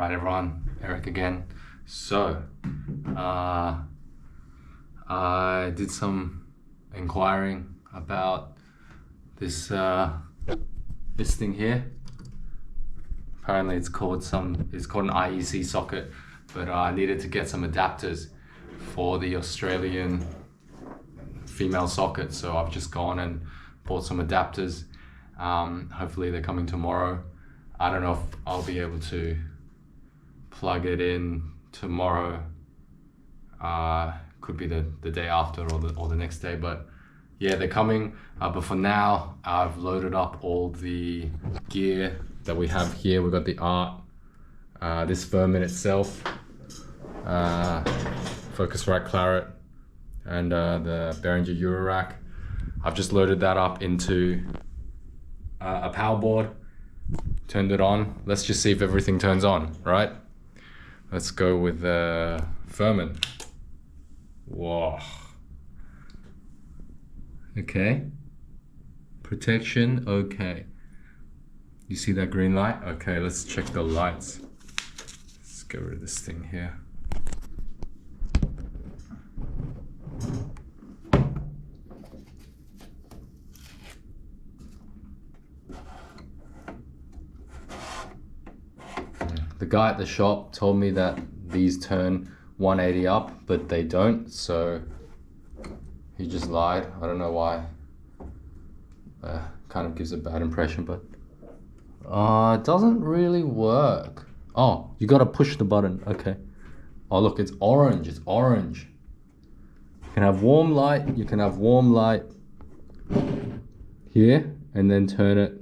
Alright everyone, Eric again. So, I did some inquiring about this this thing here. Apparently it's called an IEC socket, but I needed to get some adapters for the Australian female socket. So I've just gone and bought some adapters. Hopefully they're coming tomorrow. I don't know if I'll be able to plug it in tomorrow. Could be the day after or the next day, but yeah, they're coming. But for now, I've loaded up all the gear that we have here. We've got the ART, this Furman itself, Focusrite Claret, and the Behringer Eurorack. I've just loaded that up into a power board, turned it on. Let's just see if everything turns on, right? Let's go with Furman. Whoa. Okay. Protection, okay. You see that green light? Okay, let's check the lights. Let's get rid of this thing here. The guy at the shop told me that these turn 180 up, but they don't, so he just lied. I don't know why. Kind of gives a bad impression, but it doesn't really work. Oh, you gotta push the button, okay. Oh look, it's orange, it's orange. You can have warm light here, and then turn it.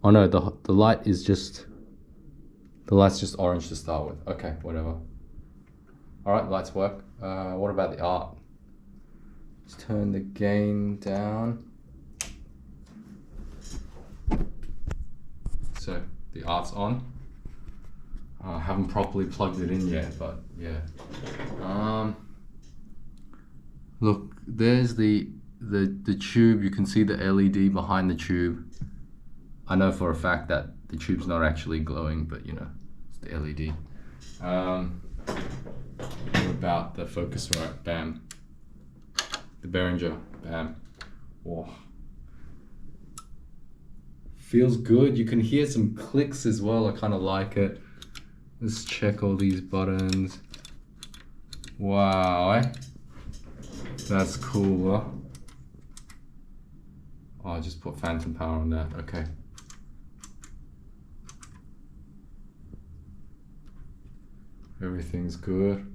Oh no, the light is just, the light's just orange to start with. Okay, whatever. All right, lights work. What about the ART? Let's turn the gain down. So the ART's on. I haven't properly plugged it in yet, but yeah. Look, there's the tube. You can see the LED behind the tube. I know for a fact that the tube's not actually glowing, but you know, it's the LED. What about the Focusrite? Bam. The Behringer? Bam. Whoa. Feels good. You can hear some clicks as well. I kind of like it. Let's check all these buttons. Wow, eh? That's cool, huh? Oh, I just put phantom power on that. Okay. Everything's good.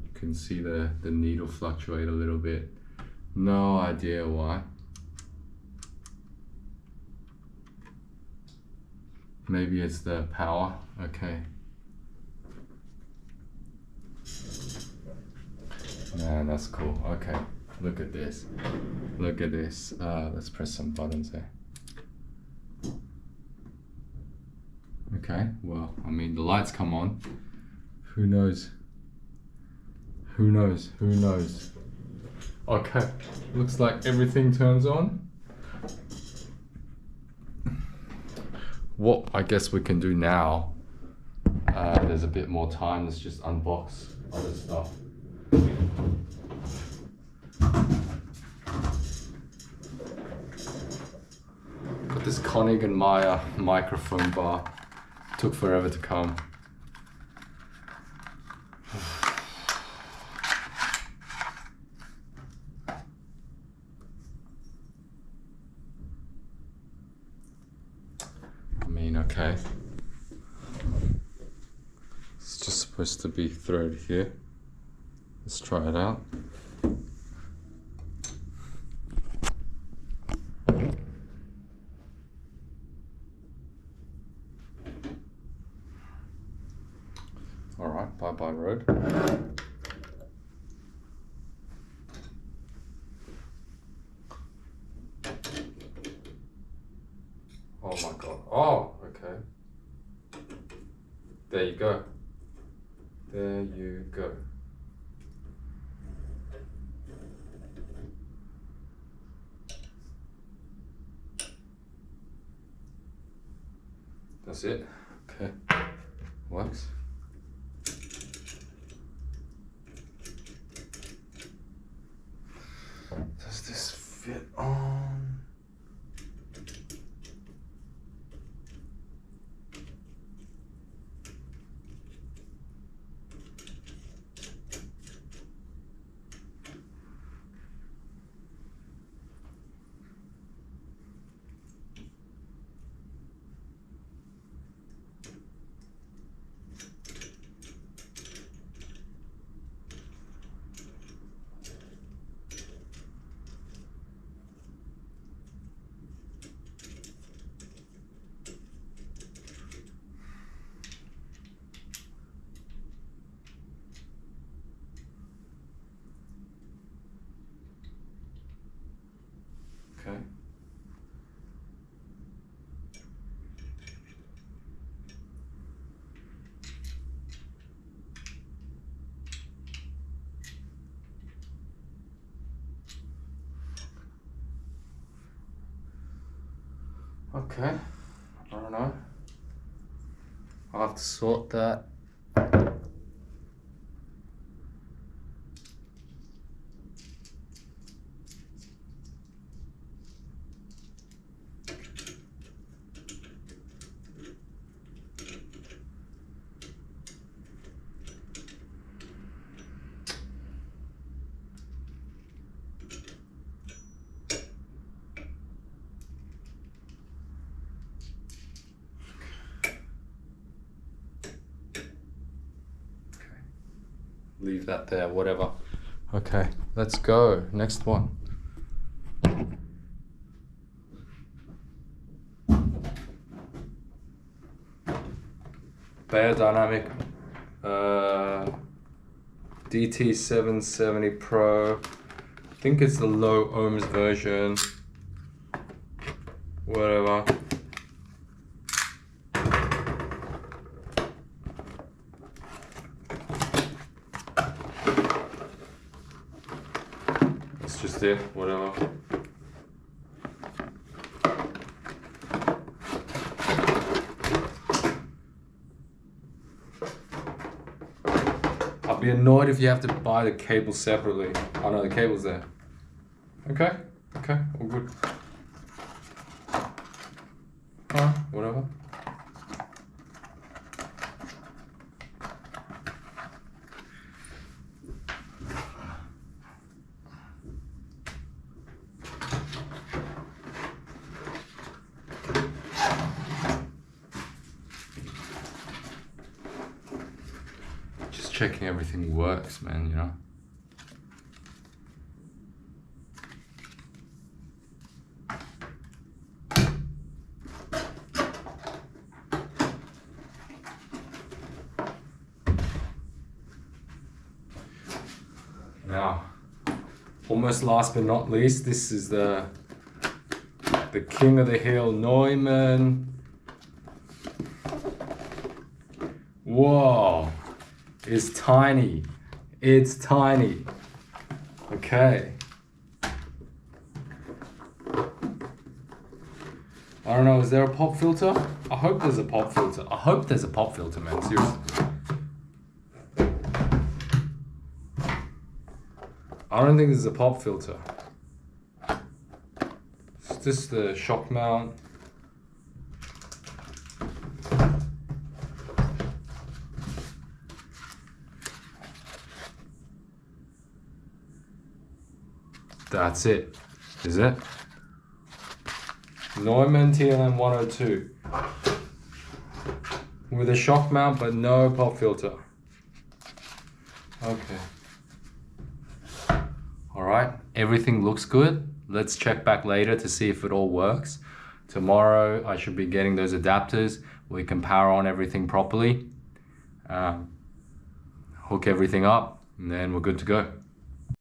You can see the needle fluctuate a little bit. No idea why. Maybe it's the power. Okay. Man, that's cool. Okay. Look at this. Look at this. Let's press some buttons there. Okay, well, I mean, the lights come on. Who knows? Who knows? Who knows? Okay, looks like everything turns on. What I guess we can do now, there's a bit more time, let's just unbox other stuff. Got this Koenig & Meyer microphone bar. Took forever to come. I mean, okay. It's just supposed to be thread here. Let's try it out. All right, bye-bye road. Oh my God, oh, okay. There you go. There you go. That's it. Okay. Works. Does this fit on? Okay. Okay, I don't know. I'll have to sort that. Leave that there, whatever. Okay, let's go. Next one. Beyerdynamic DT770 Pro. I think it's the low ohms version. Whatever. It's just it, whatever. I'll be annoyed if you have to buy the cable separately. Oh no, the cable's there. Okay, okay, all good. Alright, whatever. Just checking everything works, man, you know? Now, almost last but not least, this is the king of the hill, Neumann. Whoa, it's tiny. It's tiny. Okay. I don't know, is there a pop filter? I hope there's a pop filter. I hope there's a pop filter, man, seriously. I don't think there's a pop filter. It's just the shock mount. That's it. Is it? Neumann TLM 102. With a shock mount but no pop filter. Okay. Alright, everything looks good. Let's check back later to see if it all works. Tomorrow I should be getting those adapters. We can power on everything properly. Hook everything up and then we're good to go.